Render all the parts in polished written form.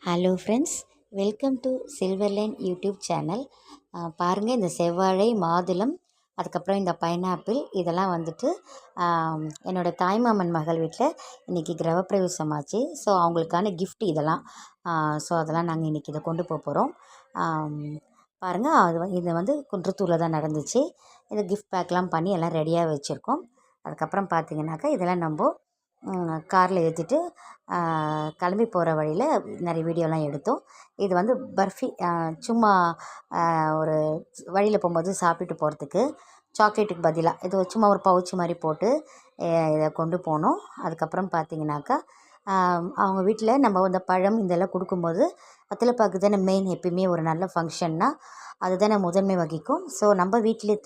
Hello friends, welcome to silver line YouTube channel. பாருங்கள், இந்த செவ்வாழை, மாதுளம், அதுக்கப்புறம் இந்த பைனாப்பிள் இதெல்லாம் வந்துட்டு என்னோடய தாய்மாமன் மகள் வீட்டில் இன்றைக்கி கிரகப்பிரவேசம் ஆச்சு. ஸோ அவங்களுக்கான gift இதெல்லாம். ஸோ அதெல்லாம் நாங்கள் இன்றைக்கி இதை கொண்டு போக போகிறோம். பாருங்கள், இது வந்து குன்றத்தூரில் தான் நடந்துச்சு. இது கிஃப்ட் பேக்லாம் பண்ணி எல்லாம் ரெடியாக வச்சுருக்கோம். அதுக்கப்புறம் பார்த்திங்கனாக்கா இதெல்லாம் நம்ம காரில் ஏற்றிட்டு கிளம்பி போகிற வழியில் நிறைய வீடியோலாம் எடுத்தோம். இது வந்து பர்ஃபி, சும்மா ஒரு வழியில் போகும்போது சாப்பிட்டுட்டு போகிறதுக்கு சாக்லேட்டுக்கு பதிலாக இது சும்மா ஒரு பவுச் மாதிரி போட்டு இதை கொண்டு போனோம். அதுக்கப்புறம் பார்த்திங்கனாக்கா அவங்க வீட்டில் நம்ம இந்த பழம் இதெல்லாம் கொடுக்கும்போது வெத்தலைப்பாக்கு தானே மெயின். எப்பயுமே ஒரு நல்ல ஃபங்க்ஷன்னா அது தானே முதன்மை வகிக்கும். ஸோ நம்ம வீட்டிலே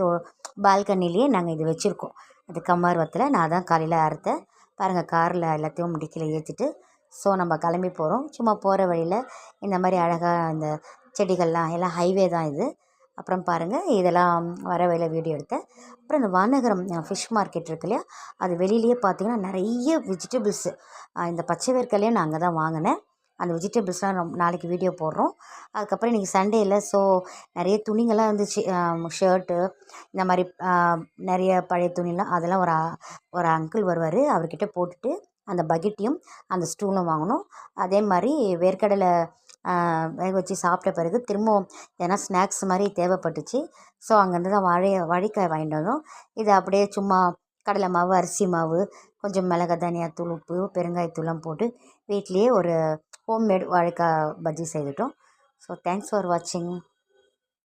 பால்கனிலேயே நாங்கள் இது வச்சுருக்கோம். அது கம்மார் வெத்தலை நான் தான் காலையில் அறுத்தேன். பாருங்கள், காரில் எல்லாத்தையும் முடிக்கல ஏற்றிட்டு ஸோ நம்ம கிளம்பி போகிறோம். சும்மா போகிற வழியில் இந்த மாதிரி அழகாக இந்த செடிகள்லாம் எல்லாம் ஹைவே தான் இது. அப்புறம் பாருங்கள், இதெல்லாம் வர வழியில் வீடியோ எடுத்தேன். அப்புறம் இந்த வானகரம் ஃபிஷ் மார்க்கெட் இருக்கு இல்லையா, அது வெளியிலேயே பார்த்திங்கன்னா நிறைய வெஜிடபிள்ஸு. இந்த பச்சை வேர்க்கடலையும் நான் அங்கே தான் வாங்கினேன். அந்த வெஜிடபிள்ஸ்லாம் நாளைக்கு வீடியோ போடுறோம். அதுக்கப்புறம் இன்றைக்கி சண்டே இல்லை, ஸோ நிறைய துணிங்கள்லாம் இருந்துச்சு. ஷர்ட்டு இந்த மாதிரி நிறைய பழைய துணிலாம் அதெல்லாம் ஒரு அங்கிள் வருவார், அவர்கிட்ட போட்டுட்டு அந்த பக்கெட்டையும் அந்த ஸ்டூலும் வாங்கினோம். அதே மாதிரி வேர்க்கடலை வேக வச்சு சாப்பிட்ட பிறகு திரும்பவும் ஏன்னா ஸ்நாக்ஸ் மாதிரி தேவைப்பட்டுச்சு. ஸோ அங்கேருந்து தான் வாழைக்காய் வாங்கிட்டு வந்தோம். இதை அப்படியே சும்மா கடலை மாவு, அரிசி மாவு, கொஞ்சம் மிளகா, தனியாத்தூள், உப்பு, பெருங்காயத்தூள்லாம் போட்டு வீட்லேயே ஒரு ஹோம்மேட் வாழைக்காய் பஜ்ஜி செய்துட்டோம். ஸோ தேங்க்ஸ் ஃபார் வாட்சிங்.